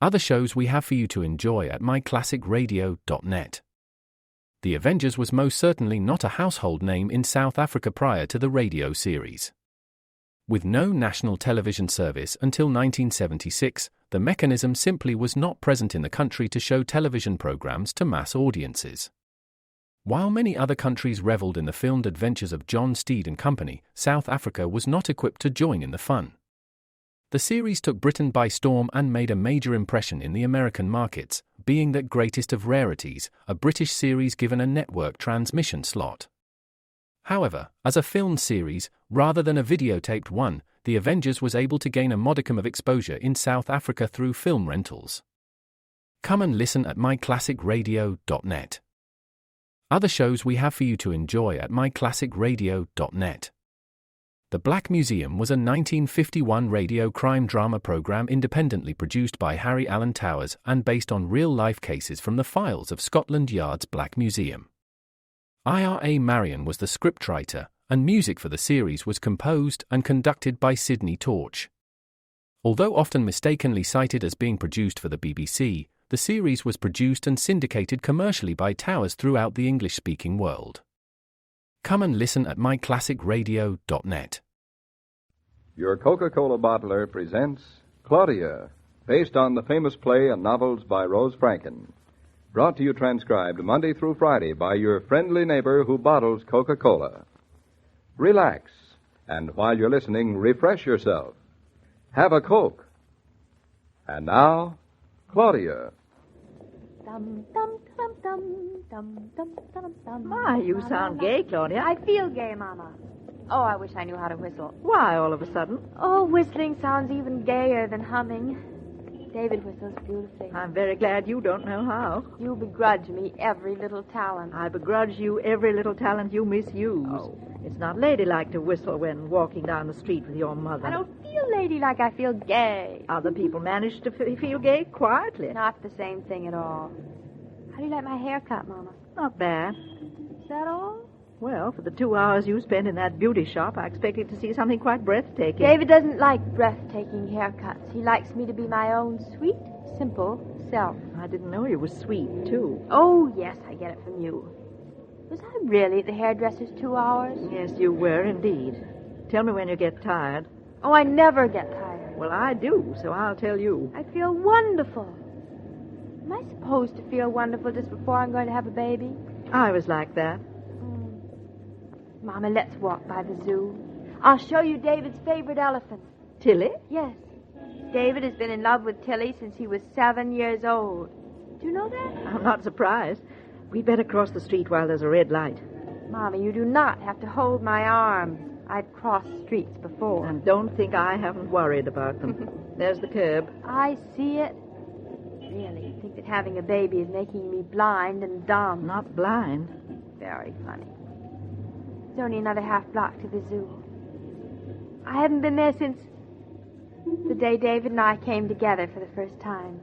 Other shows we have for you to enjoy at myclassicradio.net. The Avengers was most certainly not a household name in South Africa prior to the radio series. With no national television service until 1976, the mechanism simply was not present in the country to show television programs to mass audiences. While many other countries reveled in the filmed adventures of John Steed and company, South Africa was not equipped to join in the fun. The series took Britain by storm and made a major impression in the American markets, being that greatest of rarities, a British series given a network transmission slot. However, as a filmed series, rather than a videotaped one, The Avengers was able to gain a modicum of exposure in South Africa through film rentals. Come and listen at myclassicradio.net. Other shows we have for you to enjoy at myclassicradio.net. The Black Museum was a 1951 radio crime drama program independently produced by Harry Alan Towers and based on real-life cases from the files of Scotland Yard's Black Museum. Ira Marion was the scriptwriter, and music for the series was composed and conducted by Sidney Torch. Although often mistakenly cited as being produced for the BBC, the series was produced and syndicated commercially by Towers throughout the English-speaking world. Come and listen at myclassicradio.net. Your Coca-Cola bottler presents Claudia, based on the famous play and novels by Rose Franken. Brought to you transcribed Monday through Friday by your friendly neighbor who bottles Coca-Cola. Relax, and while you're listening, refresh yourself. Have a Coke. And now, Claudia. Dum, dum, dum, dum, dum, dum, dum, dum. My, you sound gay, Claudia. I feel gay, Mama. Oh, I wish I knew how to whistle. Why, all of a sudden? Oh, whistling sounds even gayer than humming. David whistles beautifully. I'm very glad you don't know how. You begrudge me every little talent. I begrudge you every little talent you misuse. Oh. It's not ladylike to whistle when walking down the street with your mother. I don't feel ladylike. I feel gay. Other people manage to feel gay quietly. Not the same thing at all. How do you like my haircut, Mama? Not bad. Is that all? Well, for the 2 hours you spent in that beauty shop, I expected to see something quite breathtaking. David doesn't like breathtaking haircuts. He likes me to be my own sweet, simple self. I didn't know you were sweet, too. Oh, yes, I get it from you. Was I really at the hairdresser's 2 hours? Yes, you were indeed. Tell me when you get tired. Oh, I never get tired. Well, I do, so I'll tell you. I feel wonderful. Am I supposed to feel wonderful just before I'm going to have a baby? I was like that. Mama, let's walk by the zoo. I'll show you David's favorite elephant. Tilly? Yes. David has been in love with Tilly since he was 7 years old. Do you know that? I'm not surprised. We'd better cross the street while there's a red light. Mama, you do not have to hold my arm. I've crossed streets before. And don't think I haven't worried about them. There's the curb. I see it. Really, you think that having a baby is making me blind and dumb. Not blind. Very funny. It's only another half block to the zoo. I haven't been there since the day David and I came together for the first time.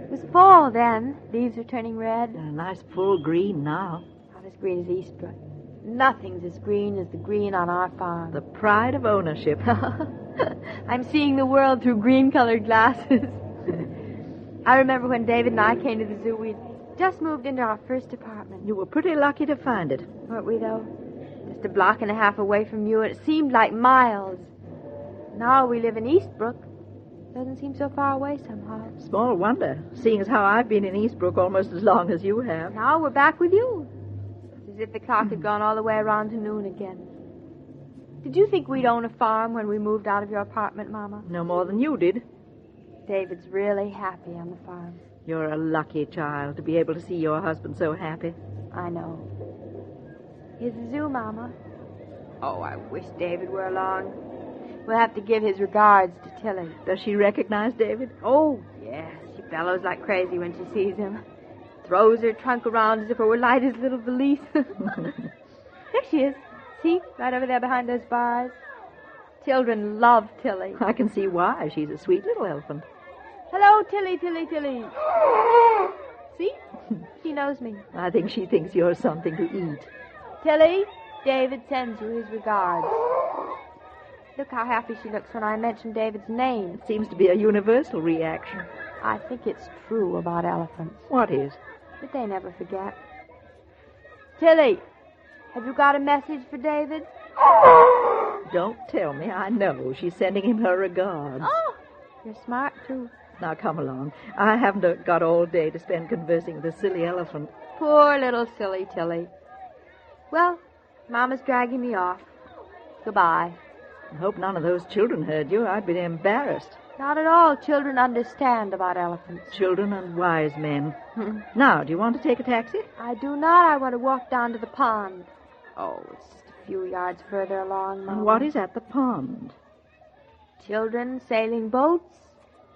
It was fall then. Leaves were turning red. A nice full green now. Not as green as Eastbrook. Nothing's as green as the green on our farm. The pride of ownership. I'm seeing the world through green-colored glasses. I remember when David and I came to the zoo, we'd just moved into our first apartment. You were pretty lucky to find it. Weren't we, though? Just a block and a half away from you, and it seemed like miles. Now we live in Eastbrook. Doesn't seem so far away somehow. Small wonder, seeing as how I've been in Eastbrook almost as long as you have. Now we're back with you. It's as if the clock had gone all the way around to noon again. Did you think we'd own a farm when we moved out of your apartment, Mama? No more than you did. David's really happy on the farm. You're a lucky child to be able to see your husband so happy. I know. Here's the zoo, Mama. Oh, I wish David were along. We'll have to give his regards to Tilly. Does she recognize David? Oh, yes. She bellows like crazy when she sees him. Throws her trunk around as if it were light as little valise. There she is. See? Right over there behind those bars. Children love Tilly. I can see why. She's a sweet little elephant. Hello, Tilly, Tilly, Tilly. See? She knows me. I think she thinks you're something to eat. Tilly, David sends you his regards. Look how happy she looks when I mention David's name. It seems to be a universal reaction. I think it's true about elephants. What is? But they never forget. Tilly, have you got a message for David? Don't tell me. I know. She's sending him her regards. Oh, you're smart, too. Now, come along. I haven't got all day to spend conversing with a silly elephant. Poor little silly Tilly. Well, Mama's dragging me off. Goodbye. I hope none of those children heard you. I'd be embarrassed. Not at all. Children understand about elephants. Children and wise men. Now, do you want to take a taxi? I do not. I want to walk down to the pond. Oh, it's just a few yards further along, Mama. And what is at the pond? Children sailing boats,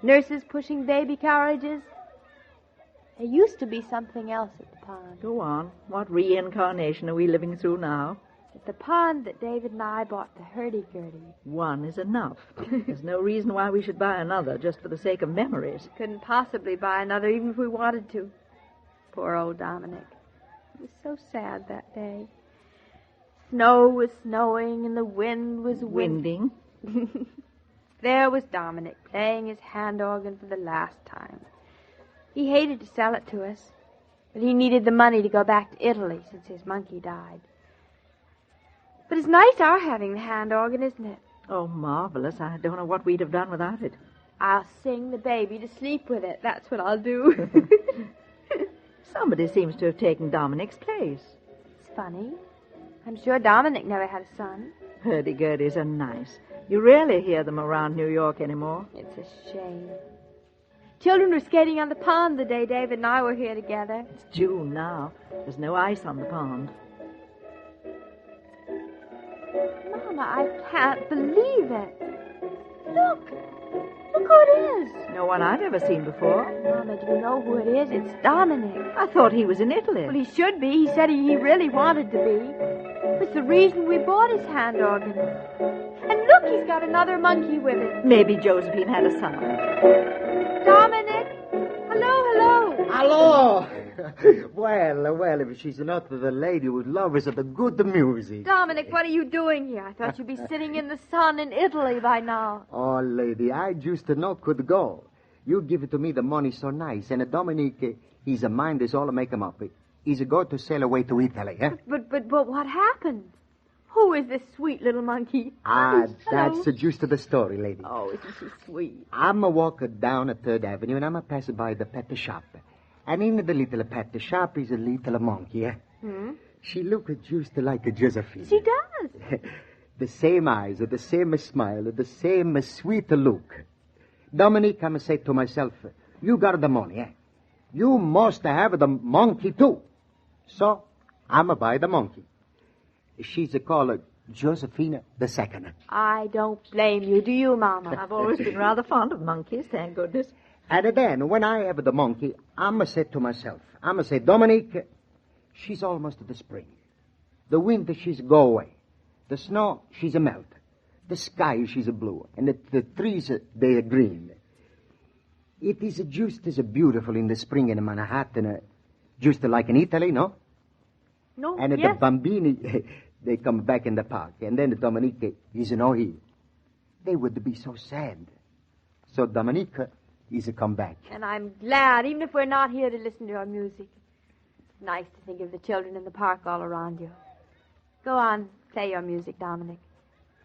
nurses pushing baby carriages. There used to be something else at the pond. Go on. What reincarnation are we living through now? At the pond that David and I bought the hurdy-gurdy. One is enough. There's no reason why we should buy another just for the sake of memories. Couldn't possibly buy another even if we wanted to. Poor old Dominic. It was so sad that day. Snow was snowing and the wind was Winding? There was Dominic playing his hand organ for the last time. He hated to sell it to us, but he needed the money to go back to Italy since his monkey died. But it's nice our having the hand organ, isn't it? Oh, marvelous. I don't know what we'd have done without it. I'll sing the baby to sleep with it. That's what I'll do. Somebody seems to have taken Dominic's place. It's funny. I'm sure Dominic never had a son. Hurdy-gurdies are nice. You rarely hear them around New York anymore. It's a shame. Children were skating on the pond the day David and I were here together. It's June now. There's no ice on the pond. Mama, I can't believe it. Look who it is. No one I've ever seen before. Mama, do you know who it is? It's Dominic. I thought he was in Italy. Well, he should be. He said he really wanted to be. It's the reason we bought his hand organ. And look, he's got another monkey with him. Maybe Josephine had a son. Dominic! Hello. Hello! well, if she's not the lady who loves the good music. Dominic, what are you doing here? I thought you'd be sitting in the sun in Italy by now. Oh, lady, I just not could go. You give it to me the money so nice, and Dominic, his mind is all make him up. He's going to sail away to Italy, eh? But what happened? Who is this sweet little monkey? That's just the story, lady. Oh, isn't she sweet? I'm a walk down at 3rd Avenue, and I'm a pass by the pet shop. And in the little pet shop is a little monkey, eh? She looks just like Josephine. She does. The same eyes, the same smile, the same sweet look. Dominic, I'm say to myself, you got the money, eh? You must have the monkey, too. So, I'm a buy the monkey. She's called Josephine the Second. I don't blame you, do you, Mama? I've always been rather fond of monkeys, thank goodness. And then, when I have the monkey, I'm say to myself, I'm say, Dominic, she's almost the spring. The wind, she's go away. The snow, she's a melt. The sky, she's a blue. And the trees, they are green. It is just as beautiful in the spring in Manhattan, just like in Italy, no? No, And yes. the bambini, they come back in the park. And then Dominique is no here. They would be so sad. So Dominique is come back. And I'm glad, even if we're not here to listen to your music. It's nice to think of the children in the park all around you. Go on, play your music, Dominic.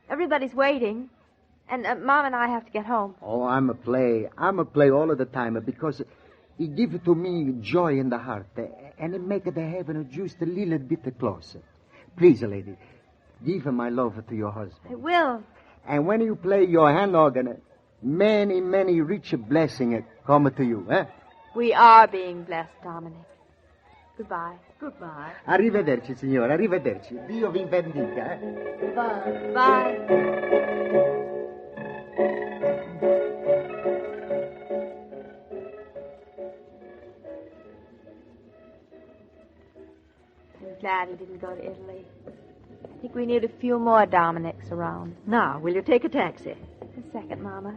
Everybody's waiting. And Mom and I have to get home. Oh, I'm a play all of the time because it gives to me joy in the heart. And it makes the heaven just a little bit closer. Please, lady, give my love to your husband. I will. And when you play your hand organ, many, many rich blessings come to you, eh? We are being blessed, Dominic. Goodbye. Goodbye. Arrivederci, signora, arrivederci. Dio vi bendica, eh? Goodbye. Bye. I'm glad he didn't go to Italy. I think we need a few more Dominics around. Now, will you take a taxi? A second, Mama.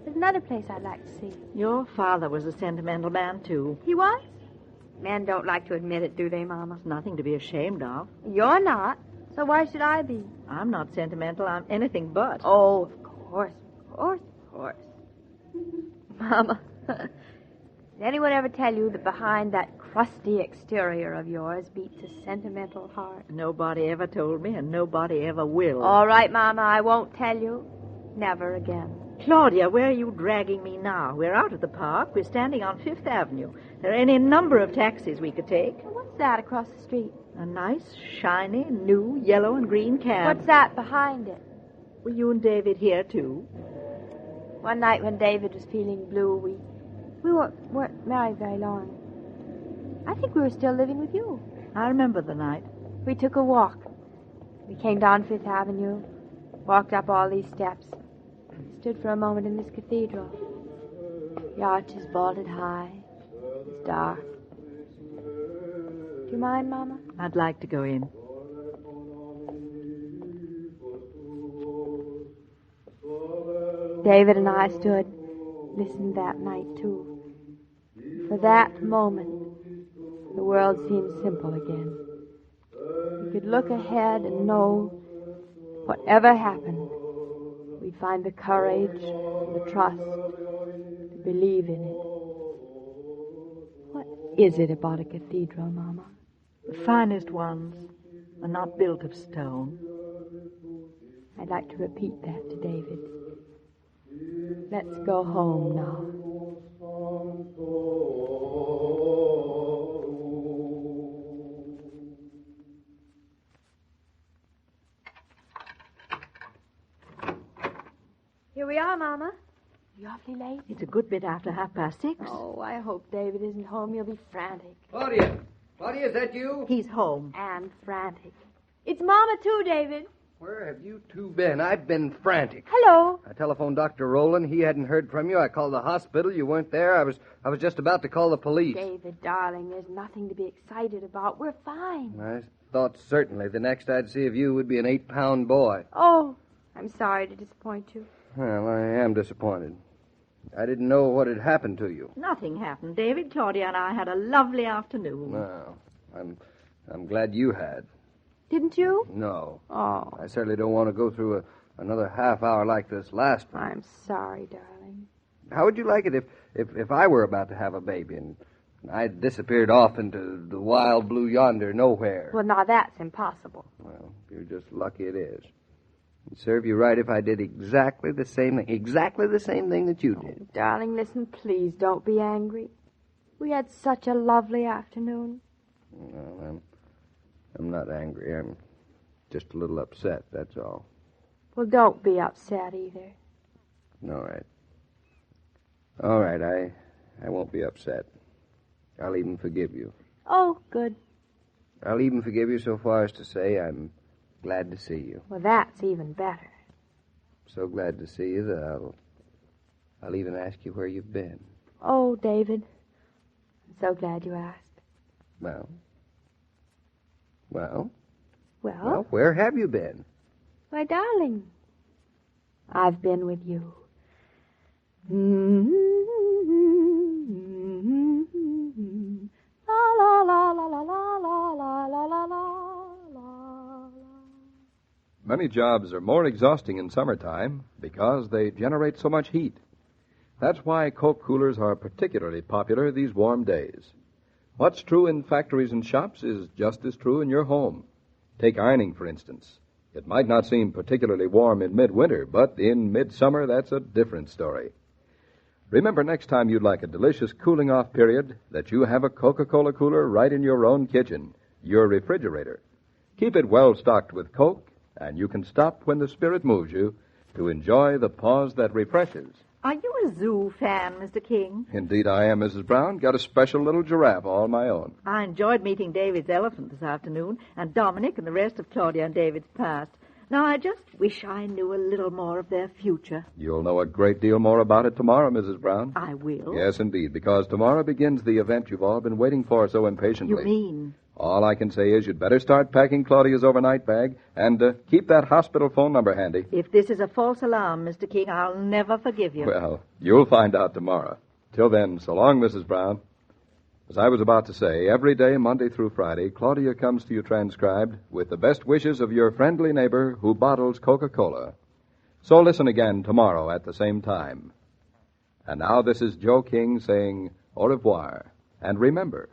There's another place I'd like to see. Your father was a sentimental man, too. He was? Men don't like to admit it, do they, Mama? It's nothing to be ashamed of. You're not. So why should I be? I'm not sentimental. I'm anything but. Oh, of course. Mama, Did anyone ever tell you that behind that crusty exterior of yours beats a sentimental heart? Nobody ever told me, and nobody ever will. All right, Mama, I won't tell you. Never again. Claudia, where are you dragging me now? We're out at the park. We're standing on Fifth Avenue. There are any number of taxis we could take. What's that across the street? A nice, shiny, new yellow and green cab. What's that behind it? Were you and David here, too? One night when David was feeling blue, we weren't married very long. I think we were still living with you. I remember the night. We took a walk. We came down Fifth Avenue, walked up all these steps, stood for a moment in this cathedral. The arch is vaulted high. It's dark. Do you mind, Mama? I'd like to go in. David and I stood, listened that night, too. For that moment, the world seemed simple again. We could look ahead and know whatever happened, we'd find the courage and the trust to believe in it. What is it about a cathedral, Mama? The finest ones are not built of stone. I'd like to repeat that to David. Let's go home now. Here we are, Mama. You awfully late? It's a good bit after 6:30. Oh, I hope David isn't home. He'll be frantic. Claudia! Claudia, is that you? He's home. And frantic. It's Mama, too, David. Where have you two been? I've been frantic. Hello. I telephoned Dr. Rowland. He hadn't heard from you. I called the hospital. You weren't there. I was just about to call the police. David, darling, there's nothing to be excited about. We're fine. I thought certainly the next I'd see of you would be an 8-pound boy. Oh, I'm sorry to disappoint you. Well, I am disappointed. I didn't know what had happened to you. Nothing happened, David. Claudia and I had a lovely afternoon. No, I'm glad you had. Didn't you? No. Oh. I certainly don't want to go through another half hour like this last one. I'm sorry, darling. How would you like it if I were about to have a baby and I disappeared off into the wild blue yonder nowhere? Well, now that's impossible. Well, you're just lucky it is. It'd serve you right if I did exactly the same thing that you did. Oh, darling, listen, please don't be angry. We had such a lovely afternoon. Well, I'm not angry. I'm just a little upset, that's all. Well, don't be upset either. All right, I won't be upset. I'll even forgive you. Oh, good. I'll even forgive you so far as to say I'm glad to see you. Well, that's even better. So glad to see you that I'll even ask you where you've been. Oh, David, I'm so glad you asked. Well, where have you been? Why, darling, I've been with you. La la la la la la la la la la la. Many jobs are more exhausting in summertime because they generate so much heat. That's why Coke coolers are particularly popular these warm days. What's true in factories and shops is just as true in your home. Take ironing, for instance. It might not seem particularly warm in midwinter, but in midsummer, that's a different story. Remember next time you'd like a delicious cooling-off period that you have a Coca-Cola cooler right in your own kitchen, your refrigerator. Keep it well stocked with Coke, and you can stop when the spirit moves you to enjoy the pause that refreshes. Are you a zoo fan, Mr. King? Indeed I am, Mrs. Brown. Got a special little giraffe all my own. I enjoyed meeting David's elephant this afternoon, and Dominic and the rest of Claudia and David's past. Now, I just wish I knew a little more of their future. You'll know a great deal more about it tomorrow, Mrs. Brown. I will? Yes, indeed, because tomorrow begins the event you've all been waiting for so impatiently. You mean? All I can say is you'd better start packing Claudia's overnight bag and keep that hospital phone number handy. If this is a false alarm, Mr. King, I'll never forgive you. Well, you'll find out tomorrow. Till then, so long, Mrs. Brown. As I was about to say, every day, Monday through Friday, Claudia comes to you transcribed with the best wishes of your friendly neighbor who bottles Coca-Cola. So listen again tomorrow at the same time. And now this is Joe King saying, Au revoir. And remember,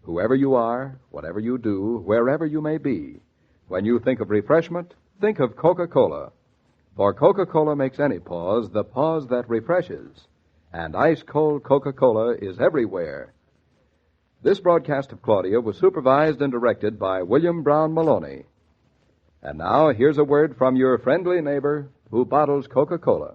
whoever you are, whatever you do, wherever you may be, when you think of refreshment, think of Coca-Cola. For Coca-Cola makes any pause the pause that refreshes. And ice-cold Coca-Cola is everywhere. This broadcast of Claudia was supervised and directed by William Brown Maloney. And now, here's a word from your friendly neighbor who bottles Coca-Cola.